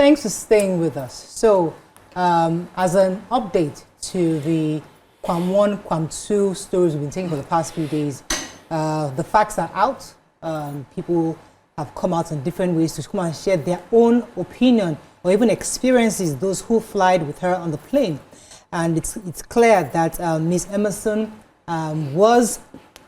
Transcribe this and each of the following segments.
thanks for staying with us. So, as an update to the Kwam1, Kwam2 stories we've been taking for the past few days, the facts are out. People have come out in different ways to come and share their own opinion or even experiences, those who flied with her on the plane. And it's clear that Ms. Emerson was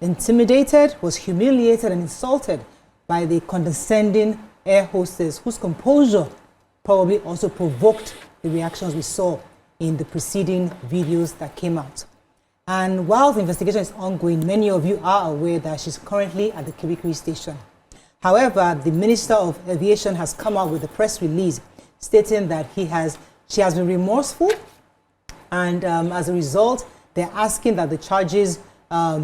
intimidated, was humiliated and insulted by the condescending air hostess, whose composure probably also provoked the reactions we saw in the preceding videos that came out. And while the investigation is ongoing, many of you are aware that she's currently at the Kirikiri station. However, the Minister of Aviation has come out with a press release stating that she has been remorseful, and as a result, they're asking that the charges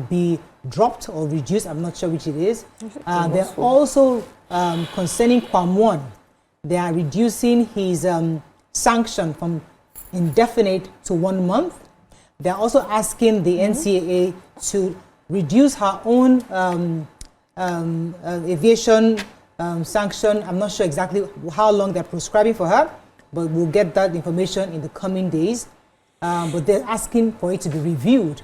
be dropped or reduced. I'm not sure which it is. They're also concerning Kwam1. They are reducing his sanction from indefinite to 1 month. They're also asking the NCAA to reduce her own aviation sanction. I'm not sure exactly how long they're prescribing for her, but we'll get that information in the coming days. But they're asking for it to be reviewed.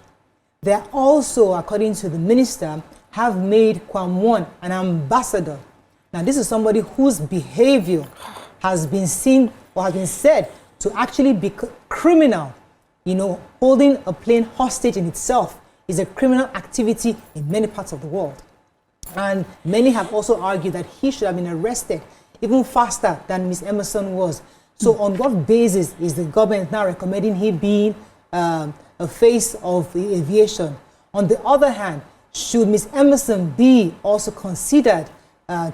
They're also, according to the minister, have made Kwam1 an ambassador. Now, this is somebody whose behavior has been seen or has been said to actually be criminal. You know, holding a plane hostage in itself is a criminal activity in many parts of the world. And many have also argued that he should have been arrested even faster than Ms. Emerson was. So on what basis is the government now recommending he being a face of the aviation? On the other hand, should Ms. Emerson be also considered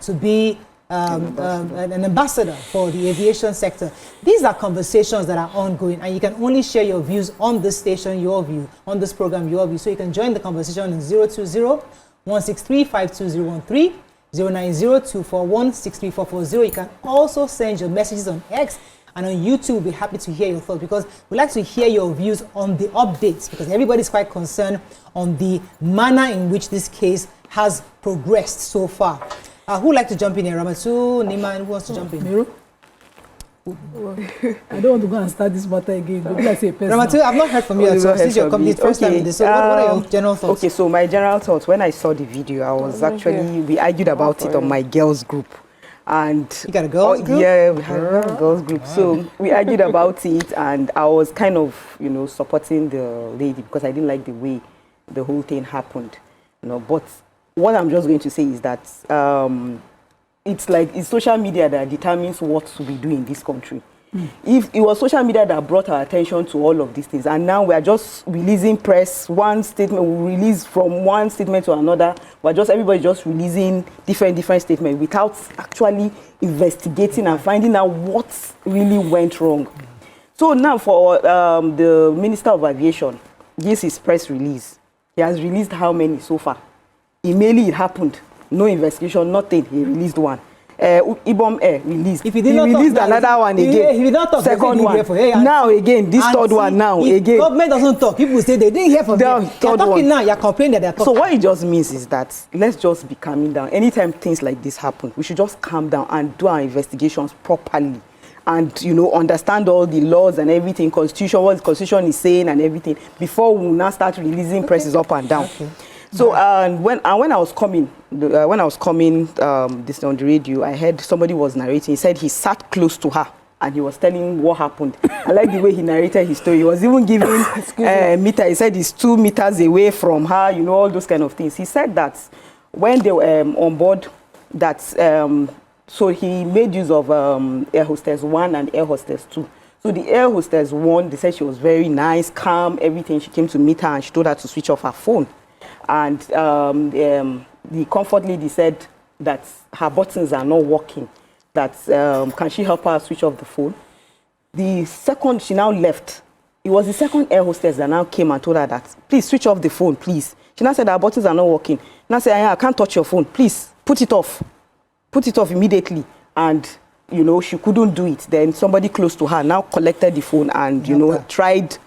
to be an ambassador for the aviation sector? These are conversations that are ongoing, and you can only share your views on this station, your view, on this program, your view. So you can join the conversation in 020-163-52013, 090-241-63440. You can also send your messages on X, and on YouTube. We'll be happy to hear your thoughts, because we'd like to hear your views on the updates, because everybody's quite concerned on the manner in which this case has progressed so far. Who would like to jump in here? Ramatu, Niman, who wants to jump in? Miru? I don't want to go and start this matter again. Ramatu, I've not heard from you at all. Since you're coming first time in this. So what are your general thoughts? Okay, so my general thoughts, when I saw the video, I was we argued about it on my girls group. And you got a girls group? Yeah, we had a girls group. So we argued about it, and I was kind of, supporting the lady, because I didn't like the way the whole thing happened. But what I'm just going to say is that it's social media that determines what we do in this country. If it was social media that brought our attention to all of these things, and now we are just releasing press, one statement, we release from one statement to another, everybody just releasing different statements without actually investigating and finding out what really went wrong. So now for the Minister of Aviation, this is press release. He has released how many so far? Immediately it happened. No investigation, nothing. He released one. Ibom Air released. If he did not released another one again. He did not talk. Second one. Now again, this third one now again. Government doesn't talk. People say they didn't hear from them. You're talking now. You're complaining that they're talking. So what it just means is that let's just be calming down. Anytime things like this happen, we should just calm down and do our investigations properly, and understand all the laws and everything, constitution, what the constitution is saying and everything, before we now start releasing presses up and down. Okay. So when I was coming, this on the radio, I heard somebody was narrating. He said he sat close to her and he was telling what happened. I like the way he narrated his story. He was even giving meter. He said he's 2 meters away from her. All those kind of things. He said that when they were on board, that so he made use of Air Hostess 1 and Air Hostess 2. So the Air Hostess 1, they said she was very nice, calm, everything. She came to meet her and she told her to switch off her phone. And the comfort lady said that her buttons are not working, that can she help her switch off the phone? The second she now left, it was the second air hostess that now came and told her that, please switch off the phone, please. She now said her buttons are not working. Now said, I can't touch your phone, please put it off. Put it off immediately. And, she couldn't do it. Then somebody close to her now collected the phone and, tried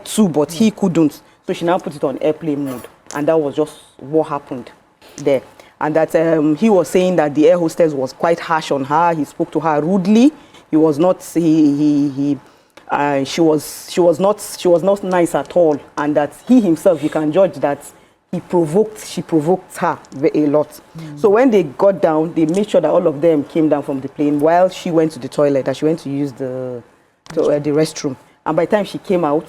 to, but he couldn't. So she now put it on airplane mode. And that was just what happened there. And that he was saying that the air hostess was quite harsh on her. He spoke to her rudely. he was not she was not nice at all, and that he himself, you can judge that she provoked her a lot. So when they got down, they made sure that all of them came down from the plane while she went to the toilet, that she went to use the restroom. And by the time she came out,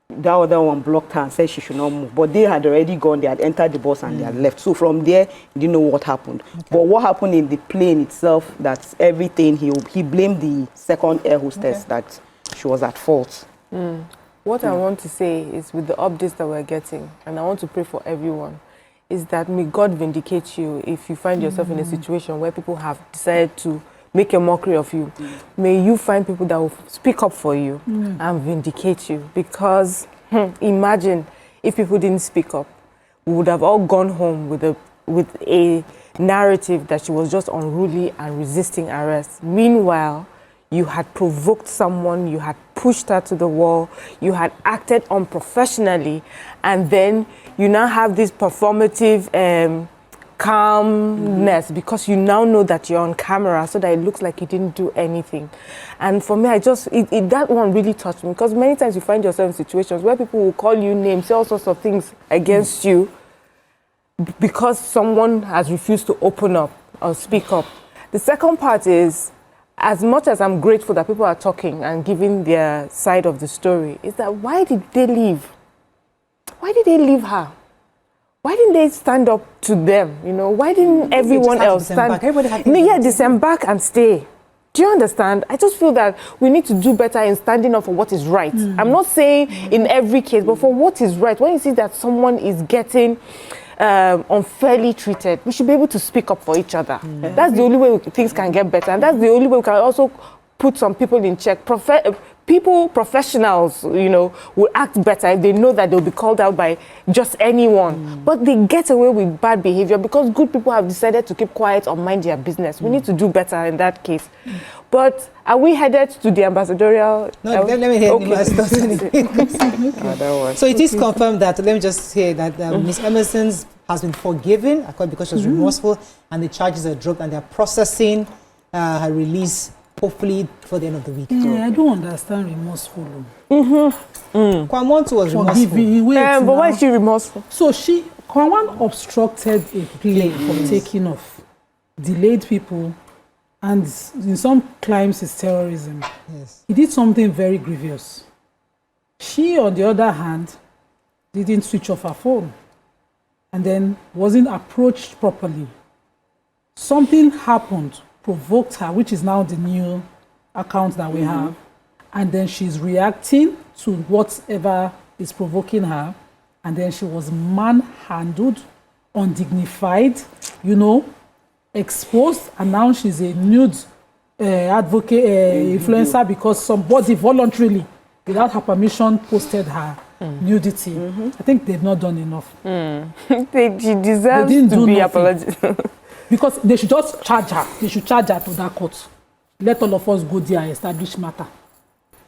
the other one blocked her and said she should not move. But they had already gone, they had entered the bus and they had left. So from there, he didn't know what happened. Okay. But what happened in the plane itself, that's everything, he blamed the second air hostess that she was at fault. What I want to say is, with the updates that we're getting, and I want to pray for everyone, is that may God vindicate you if you find yourself in a situation where people have decided to make a mockery of you. May you find people that will speak up for you and vindicate you. Because imagine if people didn't speak up, we would have all gone home with a narrative that she was just unruly and resisting arrest. Meanwhile, you had provoked someone, you had pushed her to the wall, you had acted unprofessionally, and then you now have this performative calmness because you now know that you're on camera, so that it looks like you didn't do anything. And for me, that one really touched me, because many times you find yourself in situations where people will call you names, say all sorts of things against you because someone has refused to open up or speak up. The second part is, as much as I'm grateful that people are talking and giving their side of the story, is that why did they leave? Why did they leave her? Why didn't they stand up to them? You know, why didn't everyone else stand? Disembark and stay. Do you understand? I just feel that we need to do better in standing up for what is right. I'm not saying in every case, but for what is right. When you see that someone is getting unfairly treated, we should be able to speak up for each other. That's the only way things can get better, and that's the only way we can also put some people in check. Professionals, you know, will act better if they know that they'll be called out by just anyone. But they get away with bad behavior because good people have decided to keep quiet or mind their business. We need to do better in that case. But are we headed to the ambassadorial? No, let me hear So it is confirmed that, let me just say that Ms. Emerson has been forgiven because she was remorseful, and the charges are dropped, and they're processing her release hopefully for the end of the week. I don't understand remorseful. Kwam1 was remorseful. But why is she remorseful? So Kwam1 obstructed a plane from taking off, delayed people, and in some claims it's terrorism. He did something very grievous. She, on the other hand, didn't switch off her phone and then wasn't approached properly. Something happened, provoked her, which is now the new account that we have, and then she's reacting to whatever is provoking her, and then she was manhandled, undignified, you know, exposed, and now she's a nude advocate, influencer, because somebody voluntarily, without her permission, posted her nudity. I think they've not done enough. She deserves to be apologized. Because they should just charge her. They should charge her to that court. Let all of us go there and establish matter.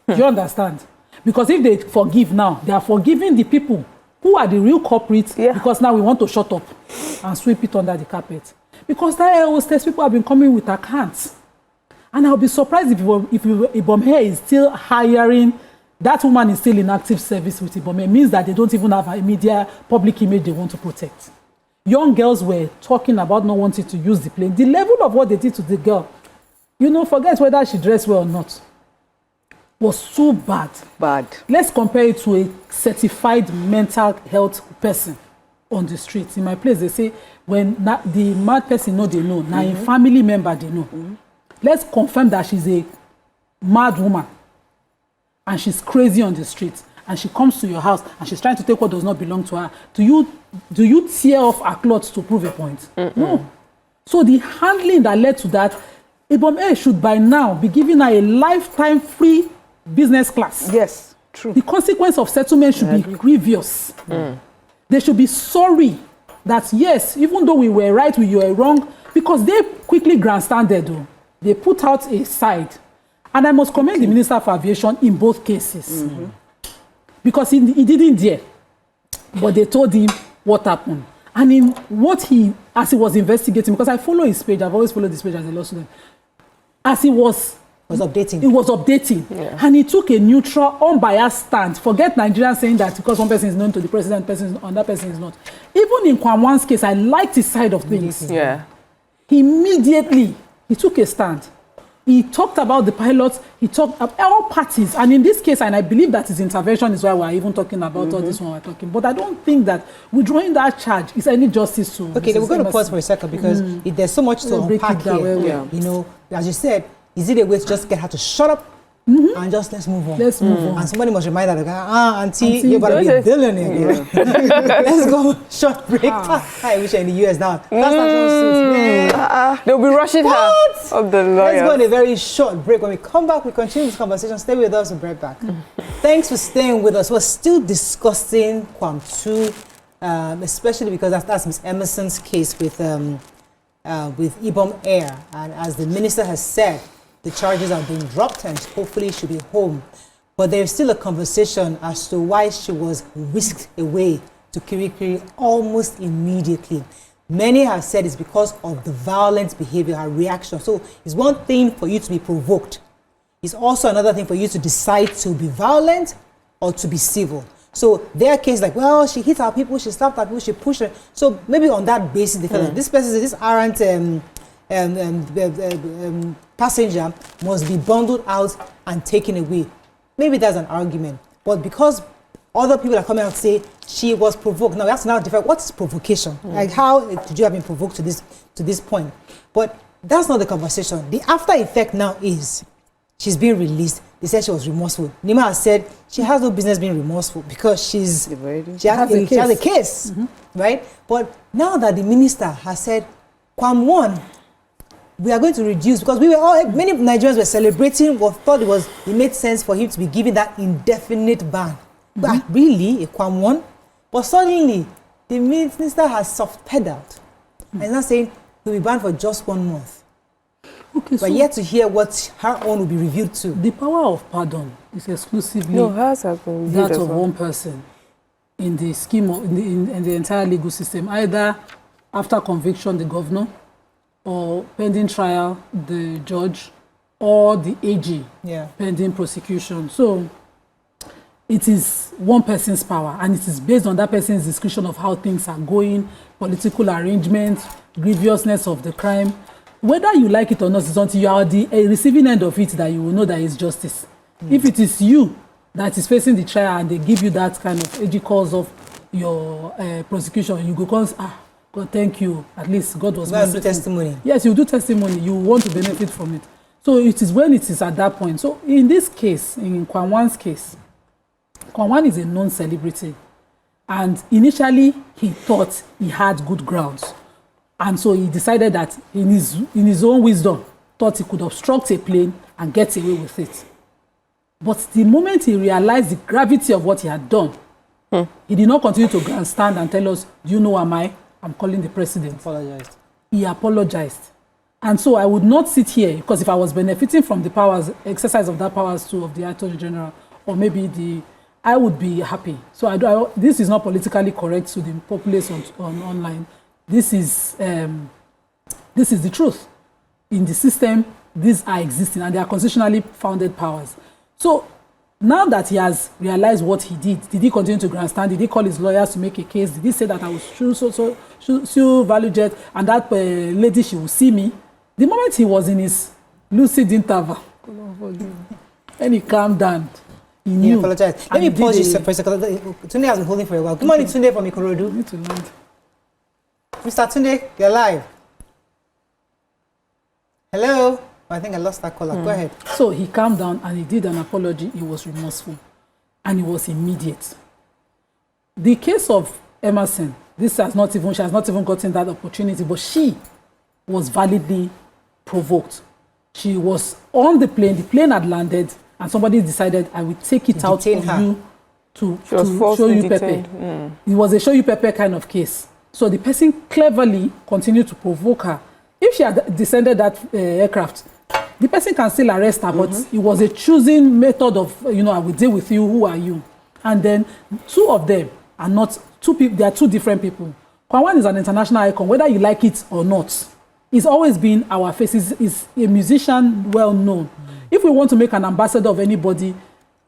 Do you understand? Because if they forgive now, they are forgiving the people who are the real culprits, because now we want to shut up and sweep it under the carpet. Because that air hostess, people have been coming with accounts. And I'll be surprised if Ibom is still hiring, that woman is still in active service with Ibom. It means that they don't even have a media public image they want to protect. Young girls were talking about not wanting to use the plane. The level of what they did to the girl, you know, forget whether she dressed well or not, was so bad. Let's compare it to a certified mental health person on the streets. In my place, they say, when the mad person know they know, now in family member they know. Let's confirm that she's a mad woman and she's crazy on the streets, and she comes to your house and she's trying to take what does not belong to her. Do you tear off her clothes to prove a point? No. So the handling that led to that, Ibom should by now be giving her a lifetime free business class. Yes, true. The consequence of settlement should be grievous. They should be sorry that, yes, even though we were right, we were wrong, because they quickly grandstanded though. They put out a side. And I must commend the Minister for Aviation in both cases. Because he didn't dare. But they told him what happened. And in what as he was investigating, because I follow his page, I've always followed this page as a law student, as he was Was updating. It was updating. Yeah. And he took a neutral, unbiased stand. Forget Nigerians saying that because one person is known to the president, another person is not. Even in Kwam1's case, I liked his side of things. Yeah. Immediately, he took a stand. He talked about the pilots, he talked about all parties. And in this case, and I believe that his intervention is why we're even talking about all this one we're talking. But I don't think that withdrawing that charge is any justice to Okay, then we're going to pause for a second because there's so much to unpack here. You know, as you said, is it a way to just get her to shut up and just let's move on? Let's move on. And somebody must remind her, auntie, you're about to be a billionaire. Let's go short break. I wish in the US now. They'll be rushing her of the lawyers. Let's go on a very short break. When we come back, we continue this conversation. Stay with us. We'll be right back. Thanks for staying with us. We're still discussing Kwam2, especially because that's Ms. Emerson's case with Ibom Air. And as the minister has said, the charges are being dropped and hopefully she'll be home. But there's still a conversation as to why she was whisked away to Kirikiri almost immediately. Many have said it's because of the violent behavior, her reaction. So it's one thing for you to be provoked. It's also another thing for you to decide to be violent or to be civil. So their case, like, well, she hit our people, she slapped our people, she pushed her. So maybe on that basis, they felt like this person, this errant passenger must be bundled out and taken away. Maybe that's an argument. But because other people are coming out and say she was provoked. Now that's now different. What's provocation? Like how could you have been provoked to this point? But that's not the conversation. The after effect now is she's being released. They said she was remorseful. Nima has said she has no business being remorseful because she has a case, right? But now that the minister has said, Kwam1, we are going to reduce, because we were all, many Nigerians were celebrating what thought it made sense for him to be given that indefinite ban. But really, a Kwam1, but suddenly the minister has soft pedaled and is not saying he'll be banned for just 1 month. Okay, but yet to hear what her own will be reviewed to. The power of pardon is exclusively that of one person in the scheme of, in the entire legal system, either after conviction, the governor, or pending trial, the judge, or the AG, pending prosecution. So it is one person's power, and it is based on that person's description of how things are going, political arrangements, grievousness of the crime. Whether you like it or not, it's until you are the receiving end of it that you will know that it's justice. If it is you that is facing the trial and they give you that kind of AG cause of your prosecution, you go, God, thank you. At least God was merciful. Do testimony. Yes, you do testimony. You want to benefit from it. So it is when it is at that point. So in this case, in Kwam1's case, Kwam1 is a known celebrity. And initially, he thought he had good grounds. And so he decided that in his own wisdom, thought he could obstruct a plane and get away with it. But the moment he realized the gravity of what he had done, he did not continue to grandstand and tell us, do you know who am I? I'm calling the president. Apologized. He apologized. And so I would not sit here, because if I was benefiting from the powers, exercise of that powers too, of the Attorney General, or maybe I would be happy. So this is not politically correct to the populace on online. This is the truth. In the system, these are existing, and they are constitutionally founded powers. So now that he has realized what he did he continue to grandstand? Did he call his lawyers to make a case? Did he say that I will sue ValueJet and that lady, she will see me? The moment he was in his lucid interval, and he calmed down, he knew. He apologized. Let me pause you for a second. Tunde has been holding for a while. Good morning, Tunde from Ikorodu. Need to land. Mr. Tunde, you're live. Hello? I think I lost that caller. Go ahead. So he calmed down and he did an apology. He was remorseful. And it was immediate. The case of Emerson, she has not even gotten that opportunity, but she was validly provoked. She was on the plane had landed, and somebody decided, I will take it out of you to show you Pepe. It was a show you Pepe kind of case. So the person cleverly continued to provoke her. If she had descended that aircraft, the person can still arrest her, but it was a choosing method of, I will deal with you, who are you? And then two of them are not two people, they are two different people. Kwam1 is an international icon, whether you like it or not. He's always been our face. He's a musician, well known. If we want to make an ambassador of anybody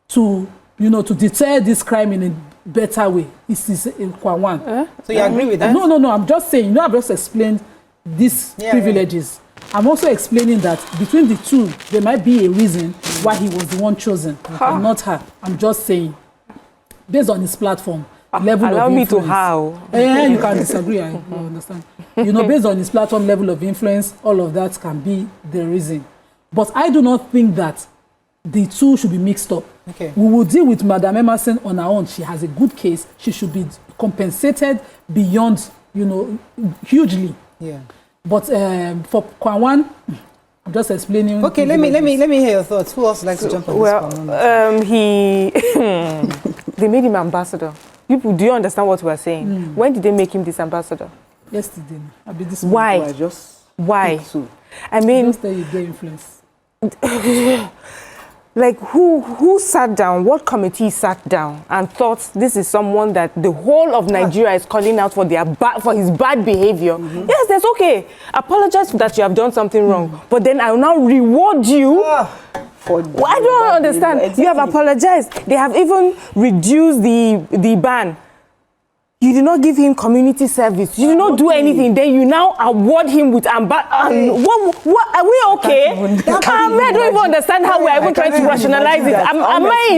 to, to deter this crime in a better way, it is in Kwam1. So you agree with that? No. I'm just saying, I've just explained these privileges. I'm also explaining that between the two, there might be a reason why he was the one chosen, and not her. I'm just saying, based on his platform, level Allow of me influence. to how? You can disagree, I understand. Based on his platform, level of influence, all of that can be the reason. But I do not think that the two should be mixed up. Okay. We will deal with Madam Emerson on her own. She has a good case. She should be compensated beyond, hugely. Yeah. But for Kwam1, I'm just explaining. Okay, let me hear your thoughts. Who else likes to jump on this? They made him ambassador. People, do you understand what we are saying? When did they make him this ambassador? Yesterday. I'll be this Why? Why? I mean, just tell you the influence. Like who sat down, what committee sat down and thought this is someone that the whole of Nigeria is calling out for for his bad behavior? Yes, that's okay. Apologize that you have done something wrong, but then I will now reward you. Well, I don't understand. Exactly. You have apologized. They have even reduced the ban. You did not give him community service. You did not do anything. Then you now award him with what? Are we okay? I don't even understand how we are even trying to rationalize it. Am I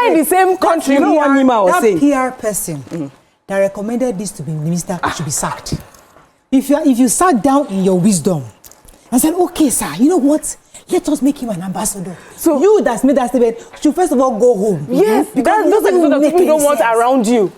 in the same country? That PR person that recommended this to be minister should be sacked. If you sat down in your wisdom and said, okay, sir, you know what? Let us make him an ambassador. So you that's made that statement should first of all go home. Yes, because those are the sort of people you don't want around you.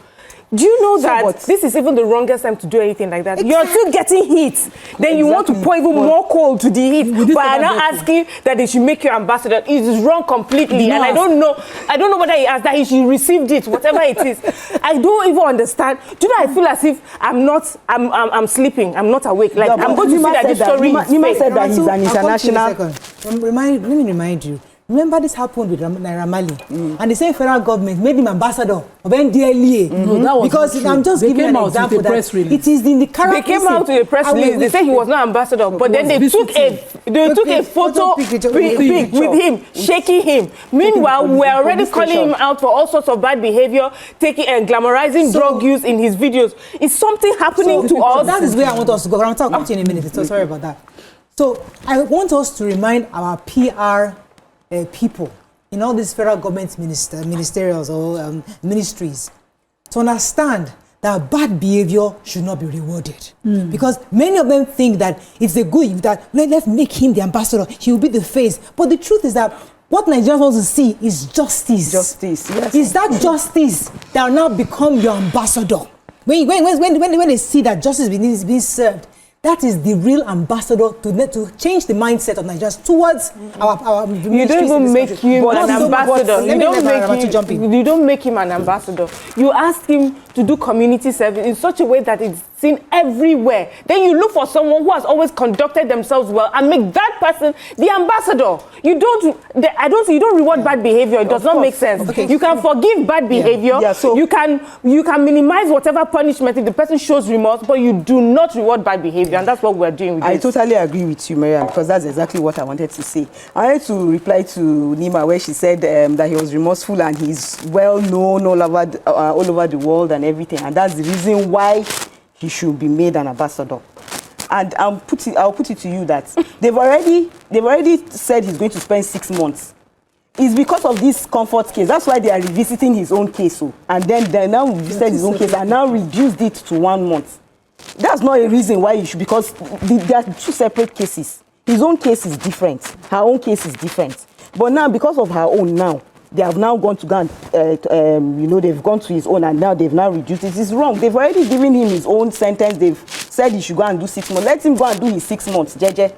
Do you know that this is even the wrongest time to do anything like that? Exactly. You're still getting heat. Then you want to pour even more coal to the heat. But I'm not asking that they should make you ambassador. It is wrong completely. And I don't know whether he asked that he should receive it, whatever it is. I don't even understand. Do you know, I feel as if I'm sleeping. I'm not awake. Like I'm going to see that this story is fake. Nima said that he's an international. Let me remind you. Remember this happened with Naira Marley, and the same federal government made him ambassador of NDLEA. No, that was because not I'm just true. giving an example that it is in the character. They came out with a press release. They said he was not ambassador, but then they took a photo with him, shaking him. Meanwhile, we're already calling him out for all sorts of bad behavior, taking and glamorizing drug use in his videos. Is something happening to us? That is where I want us to go. I'll come to you in a minute. So sorry about that. So I want us to remind our PR people in all these federal government ministerials or ministries to understand that bad behavior should not be rewarded. Because many of them think that it's a good, that let's make him the ambassador, he will be the face. But the truth is that what Nigerians want to see is justice. Justice, yes. Is that justice that will now become your ambassador? When they see that justice is being served, that is the real ambassador to change the mindset of Nigerians towards our You don't even make him an ambassador. You don't make him an ambassador. You ask him to do community service in such a way that it's seen everywhere. Then you look for someone who has always conducted themselves well and make that person the ambassador. You don't reward bad behavior. It does not make sense. Okay. You can forgive bad behavior. Yeah, so you can minimize whatever punishment if the person shows remorse, but you do not reward bad behavior, and that's what we're doing with I this. totally agree with you, Mariam, because that's exactly what I wanted to say. I wanted to reply to Nima where she said that he was remorseful and he's well known all over the world and everything, and that's the reason why he should be made an ambassador. And I'll put it to you that they've already said he's going to spend 6 months. It's because of this comfort case. That's why they are revisiting his own case. And then they now revisited his own case and now reduced it to 1 month. That's not a reason why you should, because there are 2 separate cases. His own case is different. Her own case is different. But now, because of her own now, they have now gone to go and, they've gone to his own and now they've now reduced it. It's wrong. They've already given him his own sentence. They've said he should go and do 6 months. Let him go and do his 6 months, Jeje.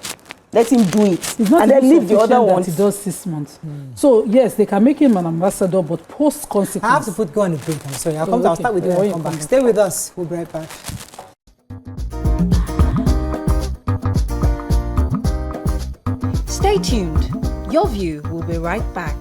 Let him do it. And then leave the other ones. He does 6 months. So, yes, they can make him an ambassador, but post-consequence. I have to go on a break. I'm sorry. I'll start with you when you come back. Stay with us. We'll be right back. Stay tuned. Your View will be right back.